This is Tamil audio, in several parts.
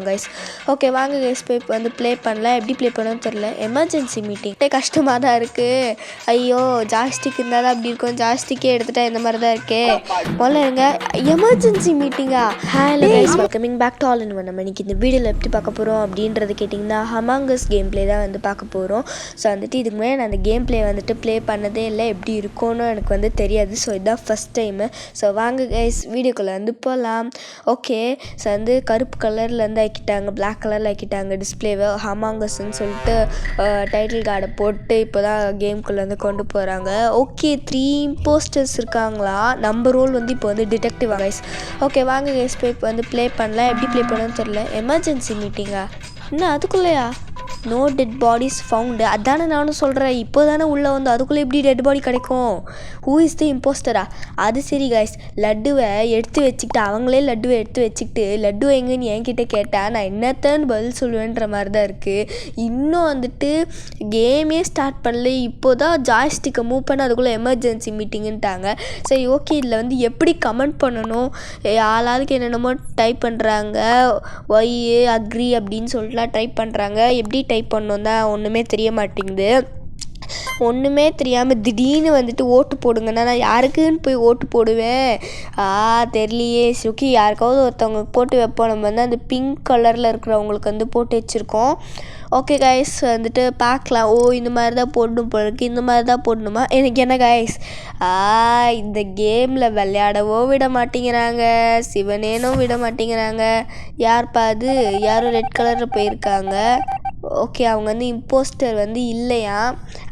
கைஸ். ஓகே வாங்க கைஸ் போய் இப்போ வந்து ப்ளே பண்ணலாம். எப்படி ப்ளே பண்ணணும்னு தெரில. எமர்ஜென்சி மீட்டிங் கஷ்டமாக தான் இருக்குது. ஐயோ ஜாய்ஸ்டிக் இருந்தால் தான் அப்படி இருக்கும். ஜாய்ஸ்டிக்கே எடுத்துகிட்டா இந்த மாதிரி தான் இருக்கே. முதல்ல இருங்க. எமர்ஜென்சி மீட்டிங்கா? Hello guys, welcoming back to all in one. நம்ம இன்னைக்கு இந்த வீடியோவில் எப்படி பார்க்க போகிறோம் அப்படின்றது கேட்டிங்கன்னா அமாங் அஸ் கேம் ப்ளே தான் வந்து பார்க்க போகிறோம். ஸோ வந்துட்டு இதுக்கு முன்னாடி நான் அந்த கேம் ப்ளே வந்துட்டு ப்ளே பண்ணதே இல்லை. எப்படி இருக்கும்னு எனக்கு வந்து தெரியாது. ஸோ இதுதான் ஃபஸ்ட் டைமு. ஸோ வாங்க கைஸ் வீடியோக்குள்ளே வந்து போகலாம். ஓகே, ஸோ வந்து கருப்பு கலரில் வந்து ஆக்கிட்டாங்க, பிளாக் கலரில் ஆக்கிட்டாங்க டிஸ்பிளேவை. அமாங் அஸ்ன்னு சொல்லிட்டு டைட்டில் கார்டை போட்டு இப்போ தான் கேம்குள்ளே வந்து கொண்டு போகிறாங்க. ஓகே, 3 இம்போஸ்டர்ஸ் இருக்காங்களா. நம்ம ரோல் வந்து இப்போ வந்து டிடெக்டிவ் கைஸ். ஓகே வாங்க கைஸ் போய் இப்போ வந்து ப்ளே பண்ணலாம். எப்படி ப்ளே பண்ணணும்னு தெரில. எமர்ஜென்சி மீட்டிங்கா? என்ன அதுக்குள்ளேயா? No dead bodies found. அதானே நானும் சொல்கிறேன். இப்போ தானே உள்ளே வந்து அதுக்குள்ளே எப்படி டெட் பாடி கிடைக்கும்? ஹூ இஸ் தி இம்போஸ்டரா? அது சரி கைஸ், லட்டுவை எடுத்து வச்சுக்கிட்டு அவங்களே லட்டுவை எடுத்து வச்சுக்கிட்டு லட்டு எங்கன்னு என்கிட்ட கேட்டால் நான் என்னத்தன்னு பதில் சொல்லுவேன்ற மாதிரி தான் இருக்குது. இன்னும் வந்துட்டு கேமே ஸ்டார்ட் பண்ணல. இப்போ தான் ஜாய்ஸ்டிக்கை மூவ் பண்ண அதுக்குள்ளே எமர்ஜென்சி மீட்டிங்குன்ட்டாங்க. சரி ஓகே, இதில் வந்து எப்படி கமெண்ட் பண்ணணும்? ஆளாளுக்கு என்னென்னமோ டைப் பண்ணுறாங்க. ஒய் அக்ரி அப்படின்னு சொல்லிட்டுலாம் டைப் பண்ணுறாங்க. எப்படி டைப் பண்ணணும் தான் ஒன்றுமே தெரிய மாட்டேங்குது. ஒன்றுமே தெரியாமல் திடீர்னு வந்துட்டு ஓட்டு போடுங்கன்னா நான் யாருக்குன்னு போய் ஓட்டு போடுவேன்? தெரியலையே. ஓகே, யாருக்காவது ஒருத்தவங்க போட்டு வைப்போம். நம்ம வந்து அந்த பிங்க் கலரில் இருக்கிறவங்களுக்கு வந்து போட்டு வச்சுருக்கோம். ஓகே கைஸ், வந்துட்டு பார்க்கலாம். ஓ இந்த மாதிரி தான் போடணும் போல இருக்குது. இந்த மாதிரி தான் போடணுமா? எனக்கு என்ன கைஸ், இந்த கேமில் விளையாடவோ விட மாட்டேங்கிறாங்க, சிவனேனும் விட மாட்டேங்கிறாங்க. யார்ப்பா அது? யாரும் ரெட் கலரில் போயிருக்காங்க. ஓகே, அவங்க வந்து இம்போஸ்டர் வந்து இல்லையா?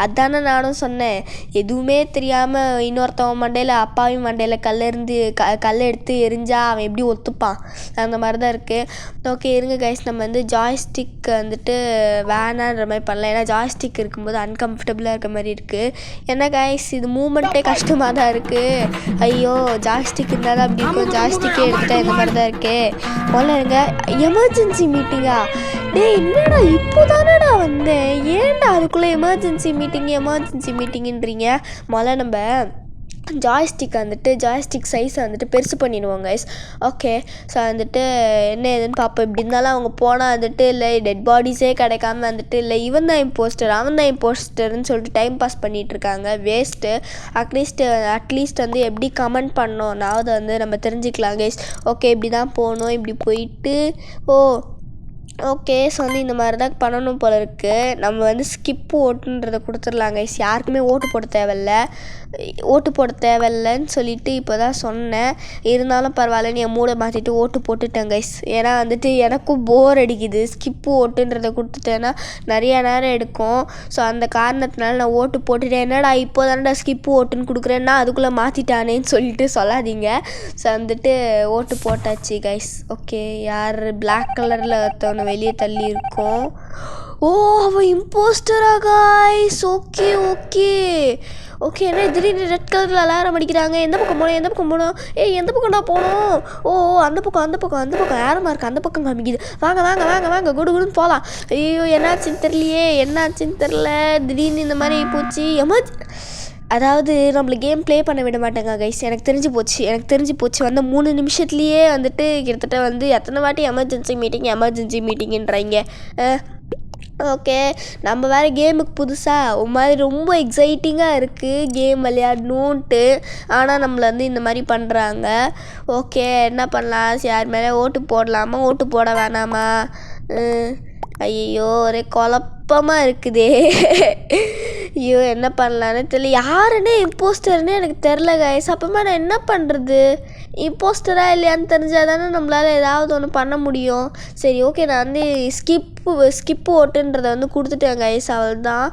அதானே நானும் சொன்னேன். எதுவுமே தெரியாமல் இன்னொருத்தவன் மண்டையில் அப்பாவி மண்டையில் கல் எடுத்து எரிஞ்சா அவன் எப்படி ஒத்துப்பான்? அந்த மாதிரி தான் இருக்குது. ஓகே இருங்க கைஸ், நம்ம வந்து ஜாய்ஸ்டிக் வந்துட்டு வேணான்ற மாதிரி பண்ணலாம். ஏன்னா ஜாய்ஸ்டிக் இருக்கும்போது அன்கம்ஃபர்டபுளாக இருக்க மாதிரி இருக்குது. ஏன்னா கைஸ் இது மூமெண்ட்டே கஷ்டமாக தான் இருக்குது. ஐயோ ஜாய்ஸ்டிக் இருந்தால் தான் அப்படி இருக்கும். ஜாய்ஸ்டிக்கே எடுத்துகிட்டா இந்த மாதிரி தான் இருக்கே. முதல்ல இருங்க. எமர்ஜென்சி மீட்டிங்கா? என்னடா இப்போ தானடா வந்தேன், ஏன்டா அதுக்குள்ளே எமர்ஜென்சி மீட்டிங்குன்றீங்க? முதல்ல நம்ம ஜாய்ஸ்டிக் சைஸை வந்துட்டு பெருசு பண்ணிடுவோம் கைஸ். ஓகே, ஸோ வந்துட்டு என்ன ஏதுன்னு பார்ப்போம். இப்படி இருந்தாலும் அவங்க போனால் வந்துட்டு இல்லை டெட் பாடிஸே கிடைக்காம வந்துட்டு இல்லை இவன் தான் இம்போஸ்டர் அவன் தான் இம்போஸ்டர்னு சொல்லிட்டு டைம் பாஸ் பண்ணிகிட்ருக்காங்க. வேஸ்ட்டு. அட்லீஸ்ட் வந்து எப்படி கமெண்ட் பண்ணோன்னாவது வந்து நம்ம தெரிஞ்சுக்கலாம் கைஸ். ஓகே, இப்படி தான் போகணும். இப்படி போயிட்டு ஓகே, ஸோ வந்து இந்த மாதிரி தான் பண்ணணும் போல இருக்குது. நம்ம வந்து ஸ்கிப்பு ஓட்டுன்றதை கொடுத்துடலாம் கைஸ். யாருக்குமே ஓட்டு போட தேவையில்லைன்னு சொல்லிட்டு இப்போ தான் சொன்னேன். இருந்தாலும் பரவாயில்லன்னு என் மூடை மாற்றிட்டு ஓட்டு போட்டுட்டேன் கைஸ். ஏன்னா வந்துட்டு எனக்கும் போர் அடிக்குது. ஸ்கிப்பு ஓட்டுன்றதை கொடுத்துட்டேன்னா நிறையா நேரம் எடுக்கும். ஸோ அந்த காரணத்தினால நான் ஓட்டு போட்டுட்டேன். என்னடா இப்போ தானடா ஸ்கிப்பு ஓட்டுன்னு கொடுக்குறேன்னா அதுக்குள்ளே மாற்றிட்டானேன்னு சொல்லிட்டு சொல்லாதீங்க. ஸோ வந்துட்டு ஓட்டு போட்டாச்சு கைஸ். ஓகே, யார் பிளாக் கலரில் ஒருத்தவனை வெளியே தள்ளி இருக்கோம். ஓ அவன் இம்போஸ்டரா கைஸ்? ஓகே என்ன திடீர்னு ரெட் கலரில் அலாரம் அடிக்கிறாங்க. எந்த பக்கம் போனோம்? எந்த பக்கம்டா போகணும்? ஓ அந்த பக்கம் யாரமாக இருக்குது? அந்த பக்கம் காமிக்குது. வாங்க குடுன்னு போகலாம். ஐயோ என்னாச்சுன்னு தெரில. திடீர்னு இந்த மாதிரி போச்சு. அதாவது நம்மளை கேம் ப்ளே பண்ண விட மாட்டாங்க கைஸ். எனக்கு தெரிஞ்சு போச்சு. வந்த 3 நிமிஷத்துலேயே வந்துட்டு கிட்டத்தட்ட வந்து எத்தனை வாட்டி எமர்ஜென்சி மீட்டிங்குன்றாங்க. ஓகே, நம்ம வேறு கேமுக்கு புதுசாக ஒரு மாதிரி ரொம்ப எக்ஸைட்டிங்காக இருக்குது கேம் விளையாடணுன்ட்டு. ஆனால் நம்மளை வந்து இந்த மாதிரி பண்ணுறாங்க. ஓகே என்ன பண்ணலாம்? யார் மேலே ஓட்டு போடலாமா ஓட்டு போட வேணாமா? ஐயோ ஒரே குழப்பமாக இருக்குதே. ஐயோ என்ன பண்ணலான்னு தெரியல. யாருன்னே இம்போஸ்டர்னே எனக்கு தெரில கைஸ். அப்போமா நான் என்ன பண்ணுறது? இம்போஸ்டராக இல்லையான்னு தெரிஞ்சால் தானே நம்மளால் ஏதாவது ஒன்று பண்ண முடியும். சரி ஓகே, நான் வந்து ஸ்கிப்பு ஓட்டுன்றதை வந்து கொடுத்துட்டேன் கைஸ். அவள் தான்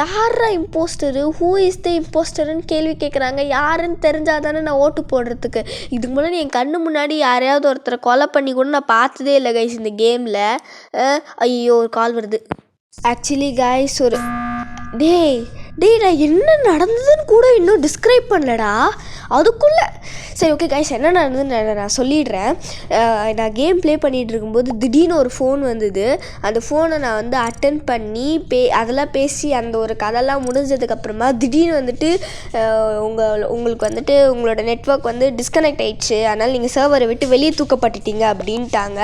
யாரா இம்போஸ்டரு? ஹூ இஸ் த இம்போஸ்டருன்னு கேள்வி கேட்குறாங்க. யாருன்னு தெரிஞ்சால் தானே நான் ஓட்டு போடுறதுக்கு. இதுக்கு முன்னாடி என் கண்ணு முன்னாடி யாரையாவது ஒருத்தரை கொலை பண்ணி கூட நான் பார்த்ததே இல்லை கைஸ் இந்த கேமில். ஐயோ ஒரு கால் வருது. ஆக்சுவலி கைஸ் டேய் நான் என்ன நடந்ததுன்னு கூட இன்னும் டிஸ்கிரைப் பண்ணலடா அதுக்குள்ளே. சரி ஓகே கைஸ், என்ன நடந்ததுன்னு நான் சொல்லிடுறேன். நான் கேம் ப்ளே பண்ணிகிட்டு இருக்கும்போது திடீர்னு ஒரு ஃபோன் வந்தது. அந்த ஃபோனை நான் வந்து அட்டன் பண்ணி அதெல்லாம் பேசி அந்த ஒரு கதைலாம் முடிஞ்சதுக்கப்புறமா திடீர்னு வந்துட்டு உங்களுக்கு வந்துட்டு உங்களோட நெட்வொர்க் வந்து டிஸ்கனெக்ட் ஆகிடுச்சு, அதனால் நீங்கள் சர்வரை விட்டு வெளியே தூக்கப்பட்டுட்டீங்க அப்படின்ட்டாங்க.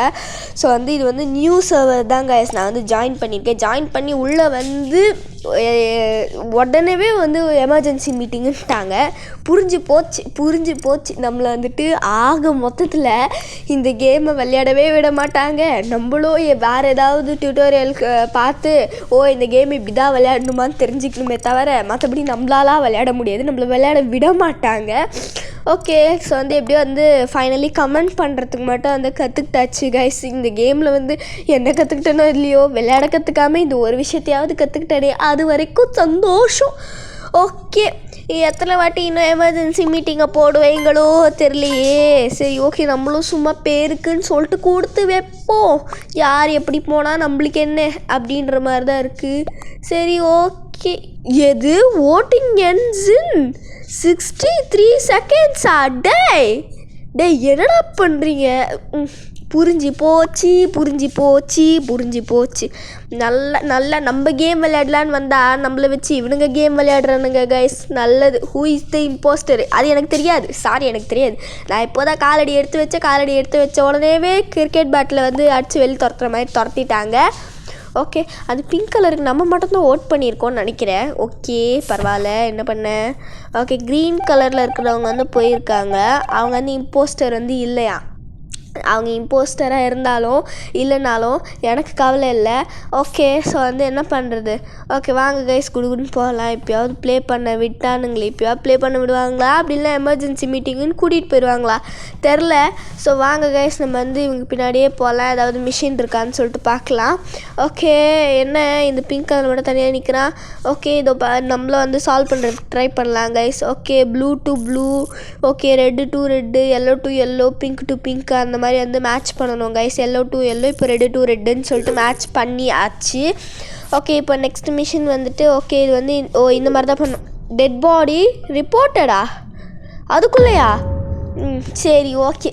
ஸோ வந்து இது வந்து நியூ சர்வர் தான் கைஸ். நான் வந்து ஜாயின் பண்ணியிருக்கேன். ஜாயின் பண்ணி உள்ளே வந்து உடனேவே வந்து எமர்ஜென்சி மீட்டிங்குன்ட்டாங்க. புரிஞ்சு போச்சு நம்மளை வந்துட்டு ஆக மொத்தத்தில் இந்த கேமை விளையாடவே விட மாட்டாங்க. நம்மளும் வேறு ஏதாவது டியூட்டோரியல் பார்த்து இந்த கேம் இப்படி தான் விளையாடணுமான்னு தெரிஞ்சுக்கணுமே தவிர மற்றபடி நம்மளாலாம் விளையாட முடியாது, நம்மளை விளையாட விட மாட்டாங்க. ஓகே, ஸோ வந்து எப்படியோ வந்து ஃபைனலி கமெண்ட் பண்ணுறதுக்கு மட்டும் வந்து கற்றுக்கிட்டாச்சு கைஸ். இந்த கேமில் வந்து என்ன கற்றுக்கிட்டேனோ இல்லையோ, விளையாட கற்றுக்காமல் இந்த ஒரு விஷயத்தையாவது கற்றுக்கிட்டேனே, அது வரைக்கும் சந்தோஷம். ஓகே, எத்தனை வாட்டி இன்னும் எமர்ஜென்சி மீட்டிங்கை போடுவீங்களோ தெரியலையே. சரி ஓகே, நம்மளும் சும்மா பேருக்குன்னு சொல்லிட்டு கொடுத்து வைப்போம். யார் எப்படி போனால் நம்மளுக்கு என்ன அப்படின்ற மாதிரி தான் இருக்குது. சரி ஓகே, எது ஓட்டிங் எண்ட்ஸ் இன் 63 செகண்ட்ஸா? டேய் என்னடா பண்ணுறீங்க? புரிஞ்சு போச்சு. நல்லா நம்ம கேம் விளையாடலான்னு வந்தால் நம்மளை வச்சு இவனுங்க கேம் விளையாடுறானுங்க கைஸ். நல்லது. Who is the impostor? அது எனக்கு தெரியாது. நான் இப்போ தான் காலடி எடுத்து வச்ச உடனேவே கிரிக்கெட் பேட்டில் வந்து அடித்து வெளியே துரத்துற மாதிரி துரத்திட்டாங்க. ஓகே, அது பிங்க் கலருக்கு நம்ம மட்டும்தான் ஓட் பண்ணியிருக்கோன்னு நினைக்கிறேன். ஓகே பரவாயில்ல, என்ன பண்ண. ஓகே, க்ரீன் கலரில் இருக்கிறவங்க வந்து போயிருக்காங்க. அவங்க வந்து இம்போஸ்டர் வந்து இல்லையா. அவங்க இம்போஸ்டராக இருந்தாலும் இல்லைனாலும் எனக்கு கவலை இல்லை. ஓகே, ஸோ வந்து என்ன பண்ணுறது. ஓகே வாங்க கைஸ், குடுக்குன்னு போகலாம். இப்போயாவது ப்ளே பண்ண விட்டானுங்களே, இப்போயாவது ப்ளே பண்ண விடுவாங்களா, அப்படின்னா எமர்ஜென்சி மீட்டிங்குன்னு கூட்டிகிட்டு போயிடுவாங்களா தெரில. ஸோ வாங்க கைஸ், நம்ம வந்து இவங்க பின்னாடியே போகலாம். ஏதாவது மிஷின் இருக்கான்னு சொல்லிட்டு பார்க்கலாம். ஓகே, என்ன இந்த பிங்க் கலர் மட்டும் தனியாக நிற்கிறான். ஓகே, இதோ நம்மள வந்து சால்வ் பண்ணுறதுக்கு ட்ரை பண்ணலாம் guys. Okay, blue to blue, okay red to red, yellow to yellow, pink to pink, அந்த மாதிரி வந்து மேட்ச் பண்ணணும் கைஸ். எல்லோ டு எல்லோ, இப்போ ரெட்டு டு ரெட்டுன்னு சொல்லிட்டு மேட்ச் பண்ணி ஆச்சு. ஓகே, இப்போ நெக்ஸ்ட் மிஷின் வந்துட்டு ஓகே இது வந்து இந்த மாதிரி தான் பண்ணும். டெட் பாடி ரிப்போர்ட்டடா அதுக்குள்ளேயா? சரி ஓகே,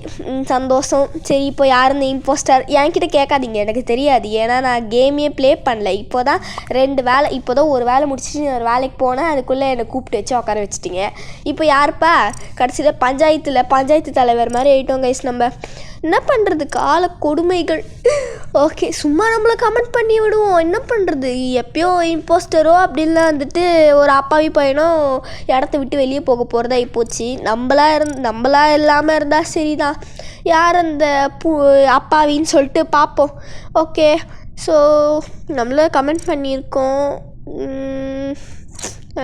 சந்தோஷம். சரி, இப்போ யார் இந்த இம்போஸ்டர்? என்கிட்ட கேட்காதீங்க, எனக்கு தெரியாது. ஏன்னா நான் கேமே ப்ளே பண்ணல. இப்போ தான் ஒரு வேலை முடிச்சுட்டு ஒரு வேலைக்கு போனேன். அதுக்குள்ளே என்னை கூப்பிட்டு வச்சு உட்கார வச்சுட்டிங்க. இப்போ யாருப்பா கடைசியில் பஞ்சாயத்து தலைவர் மாதிரி ஆகிட்டோம் கைஸ். நம்ம என்ன பண்ணுறது, கால கொடுமைகள். ஓகே, சும்மா நம்மளை கமெண்ட் பண்ணி விடுவோம், என்ன பண்ணுறது. எப்பயோ இம்போஸ்டரோ அப்படின்லாம் வந்துட்டு ஒரு அப்பாவி பையனோ இடத்த விட்டு வெளியே போக போகிறதா போச்சு. நம்மளா இல்லாமல் இருந்தால் சரிதான். யார் அந்த அப்பாவின்னு சொல்லிட்டு பார்ப்போம். ஓகே, ஸோ நம்மள கமெண்ட் பண்ணியிருக்கோம்.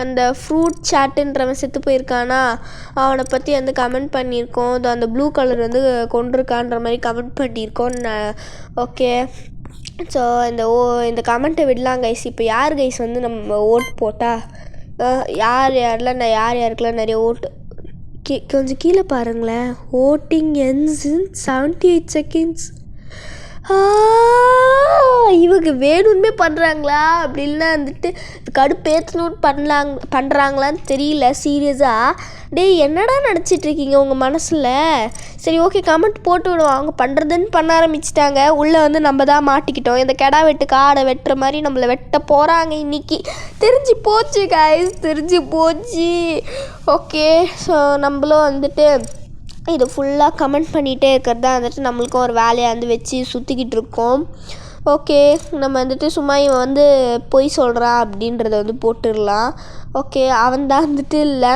அந்த ஃப்ரூட் சாட்டுன்றவன் செத்து போயிருக்கானா, அவனை பற்றி வந்து கமெண்ட் பண்ணியிருக்கோம். அந்த ப்ளூ கலர் வந்து கொண்டிருக்கான்ற மாதிரி கமெண்ட் பண்ணியிருக்கோம். ஓகே, ஸோ இந்த கமெண்ட்டை விடலாம் கைஸ். இப்போ யார் கைஸ் வந்து நம்ம ஓட் போட்டால் யாருக்கெல்லாம் நிறைய ஓட்டு கொஞ்சம் கீழே பாருங்களேன். ஓட்டிங் எண்ட்ஸ் இன் 78 செகண்ட்ஸ். இவங்க வேணும்னே பண்ணுறாங்களா அப்படி இல்லைனா வந்துட்டு கடுப்பேற்றணும் பண்ணுறாங்களான்னு தெரியல. சீரியஸாக டேய் என்னடா நினச்சிட்ருக்கீங்க உங்கள் மனசில்? சரி ஓகே, கமெண்ட் போட்டு விடுவோம். அவங்க பண்ணுறதுன்னு பண்ண ஆரம்பிச்சிட்டாங்க. உள்ளே வந்து நம்ம தான் மாட்டிக்கிட்டோம். இந்த கெடா வெட்டுக்கு ஆடை வெட்டுற மாதிரி நம்மளை வெட்ட போகிறாங்க இன்றைக்கி. தெரிஞ்சு போச்சு கைஸ், தெரிஞ்சு போச்சு. ஓகே, ஸோ நம்மளும் வந்துட்டு இது ஃபுல்லாக கமெண்ட் பண்ணிகிட்டே இருக்கிறது தான் வந்துட்டு நம்மளுக்கும் ஒரு வேலையை வந்து வச்சு சுற்றிக்கிட்டு இருக்கோம். ஓகே, நம்ம வந்துட்டு சும்மா இவன் வந்து பொய் சொல்கிறான் அப்படின்றத வந்து போட்டுடலாம். ஓகே, அவன் தான் வந்துட்டு இல்லை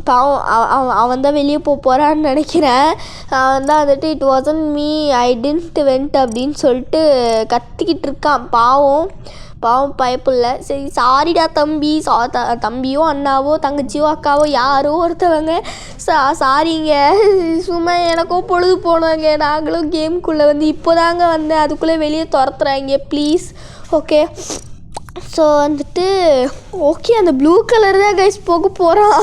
பாவம், அவன் தான் வெளியே போகிறான்னு நினைக்கிறேன். அவன் தான் வந்துட்டு it wasn't me, I didn't vent அப்படின்னு சொல்லிட்டு கத்திக்கிட்டு இருக்கான். பாவம் பயப்பில்ல. சரி சாரிடா தம்பி, தம்பியோ அண்ணாவோ தங்கச்சியோ அக்காவோ யாரோ ஒருத்தவங்க சாரிங்க. சும்மா எனக்கும் பொழுது போனாங்க, நாங்களும் கேமுக்குள்ளே வந்து இப்போதாங்க வந்தேன், அதுக்குள்ளே வெளியே துரத்துறாங்க ப்ளீஸ். ஓகே, ஸோ வந்துட்டு ஓகே அந்த ப்ளூ கலர் தான் கைஸ் போக போகிறான்.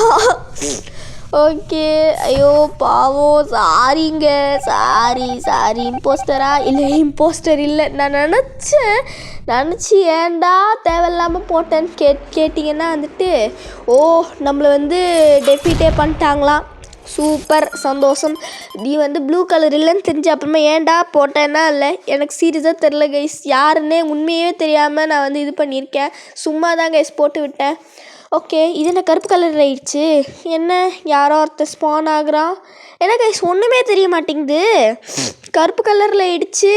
ஓகே. ஐயோ பாவம், சாரிங்க. சாரி இம்போஸ்டரா? இல்லை இம்போஸ்டர் இல்லை. நான் நினச்சி ஏன்டா தேவையில்லாமல் போட்டேன்னு கேட்டிங்கன்னா வந்துட்டு நம்மளை வந்து டெஃபீட்டே பண்ணிட்டாங்களாம். சூப்பர், சந்தோஷம். நீ வந்து ப்ளூ கலர் இல்லைன்னு தெரிஞ்சு அப்புறமா ஏன்டா போட்டேன்னா இல்லை, எனக்கு சீரியஸாக தெரில கைஸ். யாருன்னே உண்மையே தெரியாமல் நான் வந்து இது பண்ணியிருக்கேன். சும்மா தான் கைஸ் போட்டு விட்டேன். ஓகே, இது என்ன கருப்பு கலர் ஆயிடுச்சு? என்ன யாரோ ஒருத்தர் ஸ்பான் ஆகுறான்? என்ன கைஸ் ஒன்றுமே தெரிய மாட்டேங்குது. கருப்பு கலரில் ஆயிடுச்சு.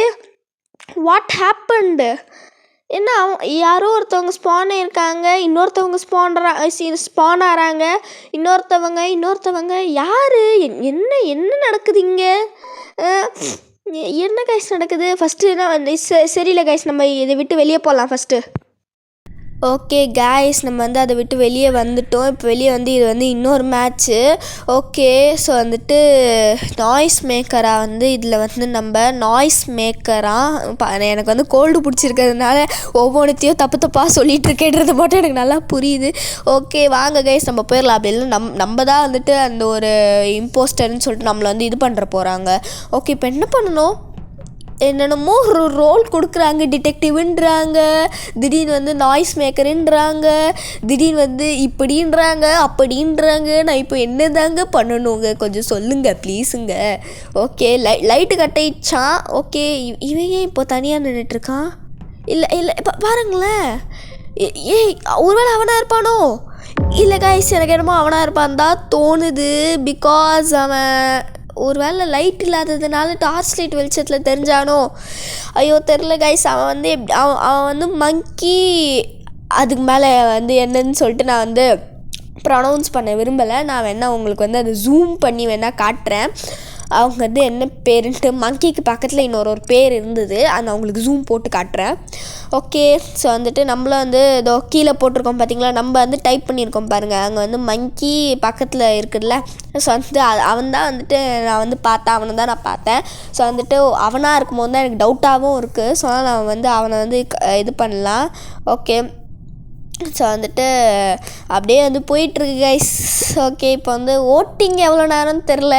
What happened? என்ன யாரோ ஒருத்தவங்க ஸ்பான் ஆகிருக்காங்க, இன்னொருத்தவங்க ஸ்பான் ஆகிறாங்க, இன்னொருத்தவங்க யார்? என்ன நடக்குது இங்கே? என்ன கைஸ் நடக்குது? ஃபஸ்ட்டு நான் வந்து சரியில்லை கைஸ், நம்ம இதை விட்டு வெளியே போகலாம் ஃபஸ்ட்டு. ஓகே காய்ஸ், நம்ம வந்து அதை விட்டு வெளியே வந்துட்டோம். இப்போ வெளியே வந்து இது வந்து இன்னொரு மேட்ச்சு. ஓகே, ஸோ வந்துட்டு நாய்ஸ் மேக்கராக வந்து இதில் வந்து நம்ம நாய்ஸ் மேக்கராக எனக்கு வந்து கோல்டு பிடிச்சிருக்கிறதுனால ஒவ்வொன்றுத்தையும் தப்பாக சொல்லிகிட்டு இருக்கேன்றது மட்டும் எனக்கு நல்லா புரியுது. ஓகே வாங்க கைஸ், நம்ம போயிடலாம். அப்படி இல்லை நம்ம தான் வந்துட்டு அந்த ஒரு இம்போஸ்டர்னு சொல்லிட்டு நம்மளை வந்து இது பண்ணுற போகிறாங்க. ஓகே, இப்போ என்ன பண்ணணும்? என்னென்னமோ ஒரு ரோல் கொடுக்குறாங்க. டிடெக்டிவ்ன்றாங்க, திடீர்னு வந்து நாய்ஸ் மேக்கருன்றாங்க, திடீர்னு வந்து இப்படின்றாங்க அப்படின்றாங்க. நான் இப்போ என்ன தாங்க பண்ணணுங்க? கொஞ்சம் சொல்லுங்கள் ப்ளீஸுங்க. ஓகே, லைட்டு கட்டிடுச்சான். ஓகே, இவன் ஏன் இப்போ தனியாக நின்றுட்டுருக்கான்? இல்லை இப்போ பாருங்களேன். ஏய், ஒருவேளை அவனாக இருப்பானோ? இல்லை கைஸ், எனக்கு என்னமோ அவனாக இருப்பான் தான் தோணுது. பிகாஸ் அவன் ஒரு வேளை லைட் இல்லாததுனால டார்ச் லைட் வெளிச்சத்தில் தெரிஞ்சானோ? ஐயோ தெரில கைஸ். அவன் வந்து மங்கி. அதுக்கு மேலே வந்து என்னன்னு சொல்லிட்டு நான் வந்து ப்ரொனவுன்ஸ் பண்ண விரும்பலை. நான் வேணால் உங்களுக்கு வந்து அதை ஜூம் பண்ணி வேணால் காட்டுறேன். அவங்க வந்து என்ன பேருன்ட்டு. மங்கிக்கு பக்கத்தில் இன்னொரு பேர் இருந்தது, அந்த அவங்களுக்கு ஜூம் போட்டு காட்டுறேன். ஓகே, ஸோ வந்துட்டு நம்மளும் வந்து இதோ கீழே போட்டிருக்கோம் பார்த்தீங்களா, நம்ம வந்து டைப் பண்ணியிருக்கோம் பாருங்கள். அங்கே வந்து மங்கி பக்கத்தில் இருக்குதுல்ல. ஸோ வந்துட்டு அவன் தான் வந்துட்டு நான் வந்து அவனை தான் நான் பார்த்தேன். ஸோ வந்துட்டு அவனாக இருக்கும்போது தான் எனக்கு டவுட்டாகவும் இருக்குது. ஸோ நான் வந்து அவனை வந்து இது பண்ணலாம். ஓகே, ஸோ வந்துட்டு அப்படியே வந்து போயிட்டுருக்கு கைஸ். ஓகே, இப்போ வந்து ஓட்டிங் எவ்வளோ நேரம்னு தெரில.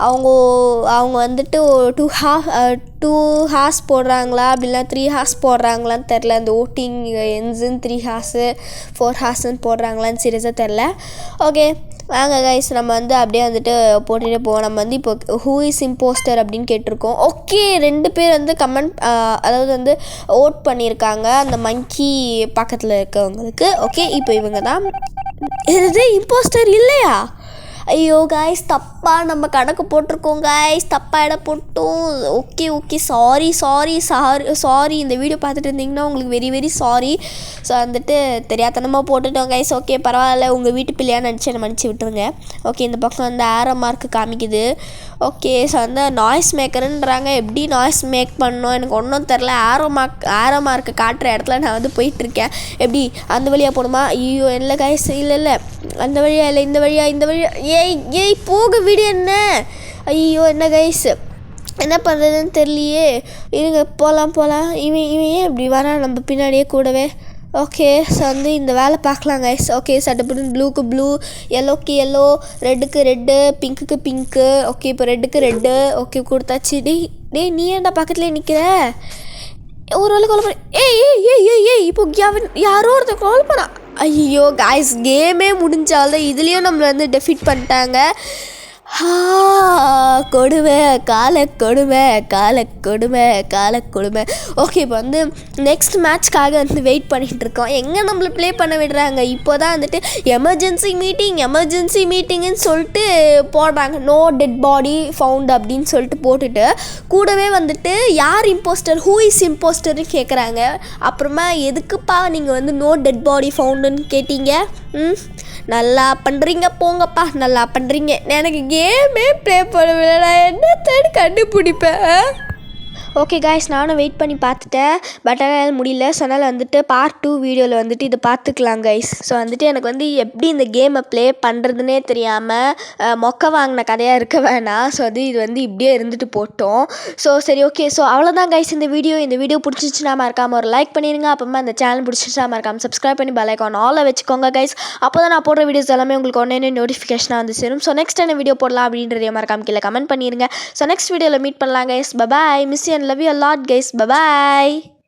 அவங்க வந்துட்டு 2 ஹார்ஸ் போடுறாங்களா அப்படின்னா 3 ஹார்ஸ் போடுறாங்களான்னு தெரில. அந்த ஓட்டிங் என்ஸுன்னு 3 ஹார்ஸு 4 ஹார்ஸுன்னு போடுறாங்களான்னு சீரியஸாக தெரில. ஓகே வாங்க கைஸ், நம்ம வந்து அப்படியே வந்துட்டு போட்டுகிட்டே போவோம். நம்ம வந்து இப்போ ஹூ இஸ் இம்போஸ்டர் அப்படின்னு கேட்டிருக்கோம். ஓகே, 2 பேர் வந்து கமெண்ட், அதாவது வந்து ஓட் பண்ணியிருக்காங்க அந்த மங்கி பக்கத்தில் இருக்கவங்களுக்கு. ஓகே, இப்போ இவங்க தான். இது இம்போஸ்டர் இல்லையா? ஐயோ காய்ஸ், தப்பாக நம்ம கணக்கு போட்டிருக்கோம் காய்ஸ், தப்பாக இடம் போட்டோம். Okay sorry. இந்த வீடியோ பார்த்துட்டு இருந்தீங்கன்னா உங்களுக்கு வெரி சாரி. ஸோ வந்துட்டு தெரியாதனமாக போட்டுட்டோம் காய்ஸ். ஓகே பரவாயில்ல, உங்கள் வீட்டு பிள்ளையாக நினச்சி என்னை மன்னிச்சு விட்டுருங்க. ஓகே, இந்த பக்கம் வந்து ஆரோ மார்க்கு காமிக்குது. ஓகே, ஸோ வந்து நாய்ஸ் மேக்கருன்றாங்க. எப்படி நாய்ஸ் மேக் பண்ணணும் எனக்கு ஒன்றும் தெரில. ஆரோ மார்க்கு காட்டுற இடத்துல நான் வந்து போயிட்டுருக்கேன். எப்படி அந்த வழியாக போகணுமா? ஐயோ இல்லை காய்ஸ், இல்லை அந்த வழியா இல்லை, இந்த வழியா. ஏய் போக வீடு என்ன? ஐயோ என்ன கைஸ், என்ன பண்ணுறதுன்னு தெரியலையே. இருங்க போகலாம். இவன் ஏன் இப்படி வரான் நம்ம பின்னாடியே கூடவே? ஓகே, ஸோ வந்து இந்த வேலை பார்க்கலாம் கைஸ். ஓகே, சட்டப்பட்டு ப்ளூக்கு ப்ளூ, எல்லோக்கு எல்லோ, ரெட்டுக்கு ரெட்டு, பிங்க்குக்கு பிங்க்கு. ஓகே, இப்போ ரெட்டுக்கு ரெட்டு. ஓகே கொடுத்தாச்சு. டேய் நீ ஏன்டா பக்கத்துலேயே நிற்கிற? ஒரு வேலை கால் பண்ண. ஏய் இப்போ யாரோ ஒருத்தர் கால் பண்ணா. ஐயோ காய்ஸ், கேமே முடிஞ்சாலும் இதுலேயும் நம்மளை வந்து டெஃபீட் பண்ணிட்டாங்க. கொடுமை காலக்கொடுமை. ஓகே, இப்போ வந்து நெக்ஸ்ட் மேட்ச்க்காக வந்து வெயிட் பண்ணிகிட்டு இருக்கோம். எங்கே நம்மளை ப்ளே பண்ண விடுறாங்க? இப்போ தான் வந்துட்டு எமர்ஜென்சி மீட்டிங்குன்னு சொல்லிட்டு போடுறாங்க. நோ டெட் பாடி ஃபவுண்ட் அப்படின்னு சொல்லிட்டு போட்டுட்டு கூடவே வந்துட்டு யார் இம்போஸ்டர், ஹூ இஸ் இம்போஸ்டர்னு கேட்குறாங்க. அப்புறமா எதுக்குப்பா நீங்கள் வந்து நோ டெட் பாடி ஃபவுண்டுன்னு கேட்டீங்க? நல்லா பண்ணுறீங்க போங்கப்பா, நல்லா பண்ணுறீங்க. எனக்கு கேமே ப்ளே பண்ண நான் என்ன தேடி கண்டுபிடிப்பேன். ஓகே காய்ஸ், நானும் வெயிட் பண்ணி பார்த்துட்டேன். பட் ஆனால் முடியல. ஸோ அதனால் வந்துட்டு பார்ட் 2 வீடியோவில் வந்துட்டு இதை பார்த்துக்கலாம் கைஸ். ஸோ வந்துட்டு எனக்கு வந்து எப்படி இந்த கேமை ப்ளே பண்ணுறதுனே தெரியாமல் மொக்க வாங்கின கதையாக இருக்க வேணாம். ஸோ இது வந்து இப்படியே இருந்துட்டு போட்டோம். ஸோ சரி, ஓகே. ஸோ அவ்வளோதான் கைஸ் இந்த வீடியோ பிடிச்சிச்சுன்னா மறக்காமல் ஒரு லைக் பண்ணிடுங்க. அப்புறமா அந்த சேனல் பிடிச்சிச்சுன்னா மறக்காமல் சப்ஸ்கிரைப் பண்ணி பெல் ஐகான் ஆல்ல வச்சுக்கோங்க கைஸ். அப்போ தான் நான் போடுற வீடியோஸ் எல்லாமே உங்களுக்கு ஒன்றே நோட்டிஃபிகேஷனாக வந்து சேரும். ஸோ நெக்ஸ்ட் என்ன வீடியோ போடலாம் அப்படின்றதையும் மறக்காமல் கீழே கமெண்ட் பண்ணிடுங்க. ஸோ நெக்ஸ்ட் வீடியோவில் மீட் பண்ணலாம் guys. Bye bye. Miss you and love you a lot guys. Bye bye.